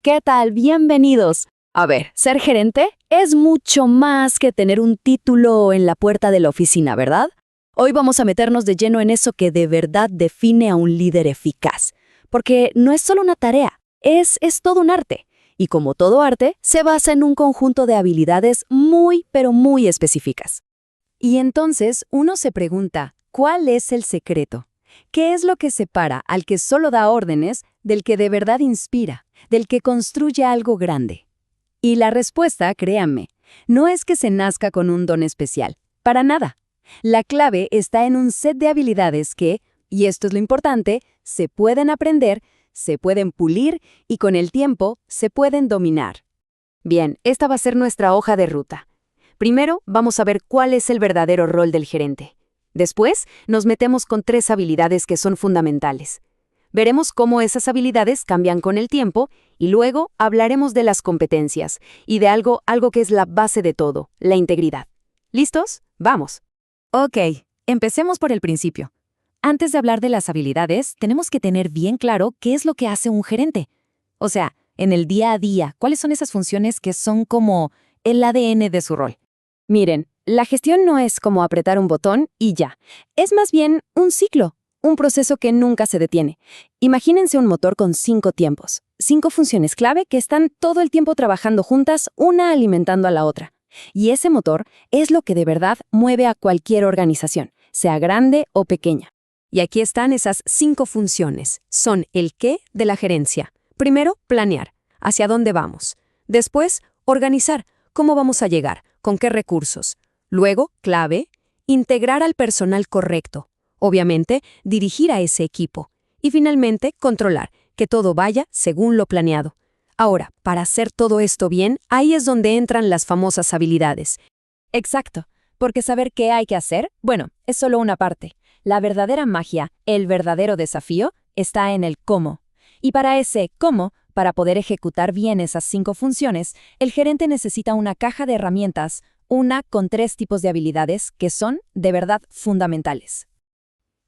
¿Qué tal? Bienvenidos. A ver, ser gerente es mucho más que tener un título en la puerta de la oficina, ¿verdad? Hoy vamos a meternos de lleno en eso que de verdad define a un líder eficaz. Porque no es solo una tarea, es todo un arte. Y como todo arte, se basa en un conjunto de habilidades pero muy específicas. Y entonces uno se pregunta, ¿cuál es el secreto? ¿Qué es lo que separa al que solo da órdenes del que de verdad inspira, del que construye algo grande? Y la respuesta, créanme, no es que se nazca con un don especial, para nada. La clave está en un set de habilidades que, y esto es lo importante, se pueden aprender, se pueden pulir y con el tiempo se pueden dominar. Bien, esta va a ser nuestra hoja de ruta. Primero, vamos a ver cuál es el verdadero rol del gerente. Después, nos metemos con 3 habilidades que son fundamentales. Veremos cómo esas habilidades cambian con el tiempo y luego hablaremos de las competencias y de algo que es la base de todo, la integridad. ¿Listos? ¡Vamos! Ok, empecemos por el principio. Antes de hablar de las habilidades, tenemos que tener bien claro qué es lo que hace un gerente. O sea, en el día a día, ¿cuáles son esas funciones que son como el ADN de su rol? Miren, la gestión no es como apretar un botón y ya. Es más bien un ciclo, un proceso que nunca se detiene. Imagínense un motor con 5 tiempos, 5 funciones clave que están todo el tiempo trabajando juntas, una alimentando a la otra. Y ese motor es lo que de verdad mueve a cualquier organización, sea grande o pequeña. Y aquí están esas 5 funciones. Son el qué de la gerencia. Primero, planear. ¿Hacia dónde vamos? Después, organizar. ¿Cómo vamos a llegar? ¿Con qué recursos? Luego, clave, integrar al personal correcto. Obviamente, dirigir a ese equipo. Y finalmente, controlar, que todo vaya según lo planeado. Ahora, para hacer todo esto bien, ahí es donde entran las famosas habilidades. Exacto, porque saber qué hay que hacer, bueno, es solo una parte. La verdadera magia, el verdadero desafío, está en el cómo. Y para ese cómo, para poder ejecutar bien esas 5 funciones, el gerente necesita una caja de herramientas, una con 3 tipos de habilidades que son, de verdad, fundamentales.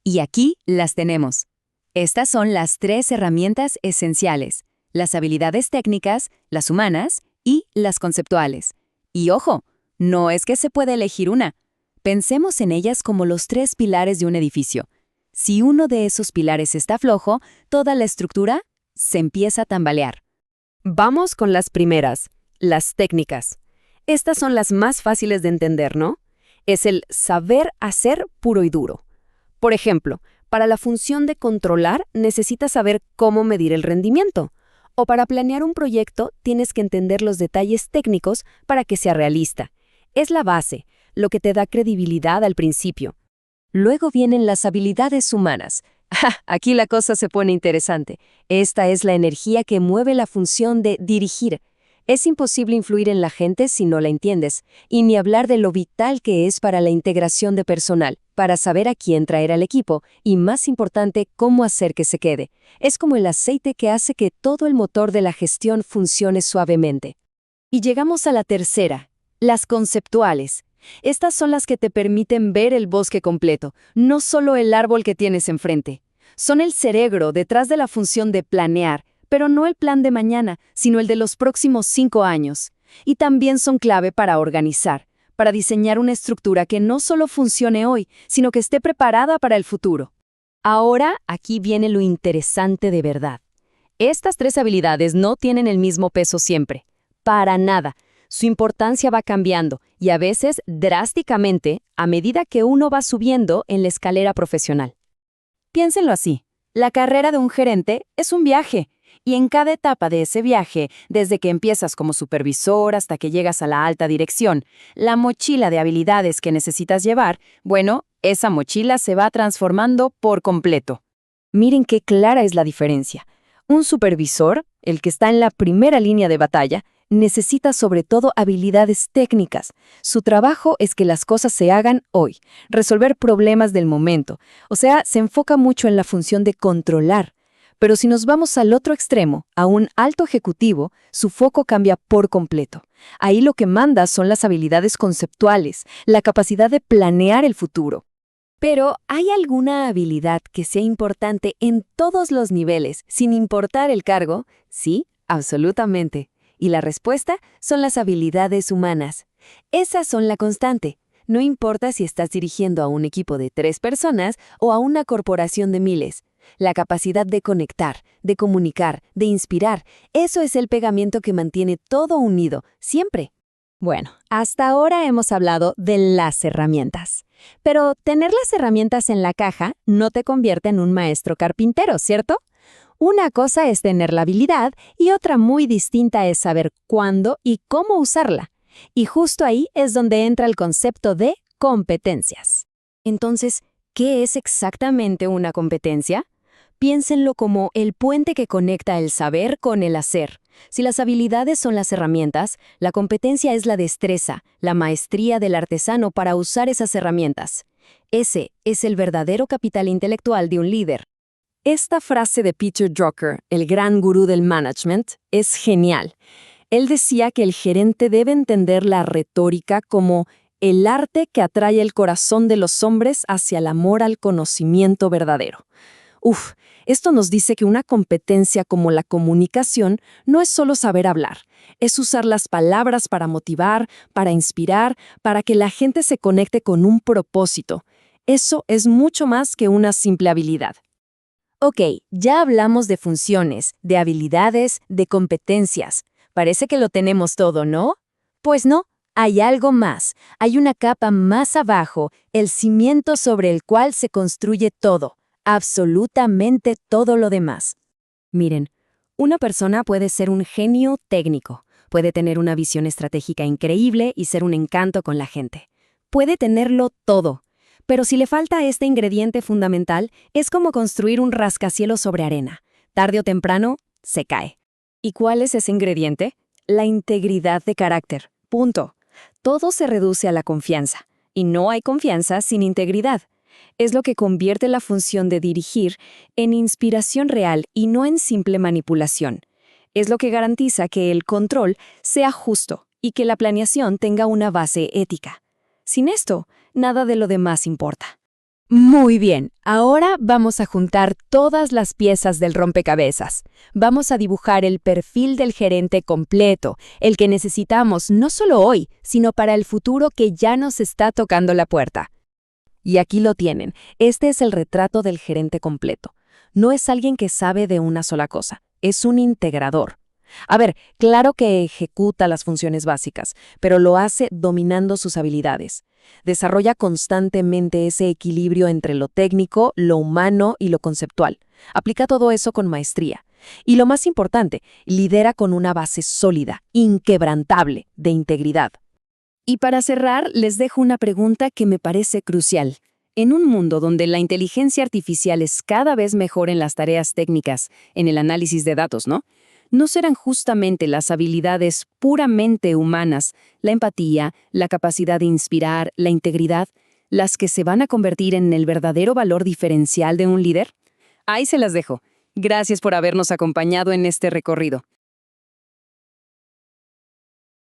Y aquí las tenemos. Estas son las 3 herramientas esenciales: las habilidades técnicas, las humanas y las conceptuales. Y ojo, no es que se pueda elegir una. Pensemos en ellas como los 3 pilares de un edificio. Si uno de esos pilares está flojo, toda la estructura se empieza a tambalear. Vamos con las primeras, las técnicas. Estas son las más fáciles de entender, ¿no? Es el saber hacer puro y duro. Por ejemplo, para la función de controlar necesitas saber cómo medir el rendimiento. O para planear un proyecto tienes que entender los detalles técnicos para que sea realista. Es la base, lo que te da credibilidad al principio. Luego vienen las habilidades humanas. Aquí la cosa se pone interesante. Esta es la energía que mueve la función de dirigir. Es imposible influir en la gente si no la entiendes, y ni hablar de lo vital que es para la integración de personal, para saber a quién traer al equipo, y más importante, cómo hacer que se quede. Es como el aceite que hace que todo el motor de la gestión funcione suavemente. Y llegamos a la tercera, las conceptuales. Estas son las que te permiten ver el bosque completo, no solo el árbol que tienes enfrente. Son el cerebro detrás de la función de planear, pero no el plan de mañana, sino el de los próximos 5 años. Y también son clave para organizar, para diseñar una estructura que no solo funcione hoy, sino que esté preparada para el futuro. Ahora, aquí viene lo interesante de verdad. Estas 3 habilidades no tienen el mismo peso siempre. Para nada. Su importancia va cambiando y a veces drásticamente a medida que uno va subiendo en la escalera profesional. Piénsenlo así. La carrera de un gerente es un viaje. Y en cada etapa de ese viaje, desde que empiezas como supervisor hasta que llegas a la alta dirección, la mochila de habilidades que necesitas llevar, bueno, esa mochila se va transformando por completo. Miren qué clara es la diferencia. Un supervisor, el que está en la primera línea de batalla, necesita sobre todo habilidades técnicas. Su trabajo es que las cosas se hagan hoy, resolver problemas del momento. O sea, se enfoca mucho en la función de controlar. Pero si nos vamos al otro extremo, a un alto ejecutivo, su foco cambia por completo. Ahí lo que manda son las habilidades conceptuales, la capacidad de planear el futuro. Pero, ¿hay alguna habilidad que sea importante en todos los niveles, sin importar el cargo? Sí, Absolutamente. Y la respuesta son las habilidades humanas. Esas son la constante. No importa si estás dirigiendo a un equipo de 3 personas o a una corporación de miles. La capacidad de conectar, de comunicar, de inspirar, eso es el pegamento que mantiene todo unido, siempre. Bueno, hasta ahora hemos hablado de las herramientas. Pero tener las herramientas en la caja no te convierte en un maestro carpintero, ¿cierto? Una cosa es tener la habilidad y otra muy distinta es saber cuándo y cómo usarla. Y justo ahí es donde entra el concepto de competencias. Entonces, ¿qué es exactamente una competencia? Piénsenlo como el puente que conecta el saber con el hacer. Si las habilidades son las herramientas, la competencia es la destreza, la maestría del artesano para usar esas herramientas. Ese es el verdadero capital intelectual de un líder. Esta frase de Peter Drucker, el gran gurú del management, es genial. Él decía que el gerente debe entender la retórica como el arte que atrae el corazón de los hombres hacia el amor al conocimiento verdadero. Esto nos dice que una competencia como la comunicación no es solo saber hablar, es usar las palabras para motivar, para inspirar, para que la gente se conecte con un propósito. Eso es mucho más que una simple habilidad. Ok, ya hablamos de funciones, de habilidades, de competencias. Parece que lo tenemos todo, ¿no? Pues no, hay algo más. Hay una capa más abajo, el cimiento sobre el cual se construye todo. Absolutamente todo lo demás. Miren, una persona puede ser un genio técnico, puede tener una visión estratégica increíble y ser un encanto con la gente. Puede tenerlo todo, pero si le falta este ingrediente fundamental, es como construir un rascacielos sobre arena. Tarde o temprano, se cae. ¿Y cuál es ese ingrediente? La integridad de carácter. Punto. Todo se reduce a la confianza, y no hay confianza sin integridad. Es lo que convierte la función de dirigir en inspiración real y no en simple manipulación. Es lo que garantiza que el control sea justo y que la planeación tenga una base ética. Sin esto, nada de lo demás importa. Muy bien, ahora vamos a juntar todas las piezas del rompecabezas. Vamos a dibujar el perfil del gerente completo, el que necesitamos no solo hoy, sino para el futuro que ya nos está tocando la puerta. Y aquí lo tienen. Este es el retrato del gerente completo. No es alguien que sabe de una sola cosa, es un integrador. A ver, claro que ejecuta las funciones básicas, pero lo hace dominando sus habilidades. Desarrolla constantemente ese equilibrio entre lo técnico, lo humano y lo conceptual. Aplica todo eso con maestría. Y lo más importante, lidera con una base sólida, inquebrantable, de integridad. Y para cerrar, les dejo una pregunta que me parece crucial. En un mundo donde la inteligencia artificial es cada vez mejor en las tareas técnicas, en el análisis de datos, ¿no? ¿No serán justamente las habilidades puramente humanas, la empatía, la capacidad de inspirar, la integridad, las que se van a convertir en el verdadero valor diferencial de un líder? Ahí se las dejo. Gracias por habernos acompañado en este recorrido.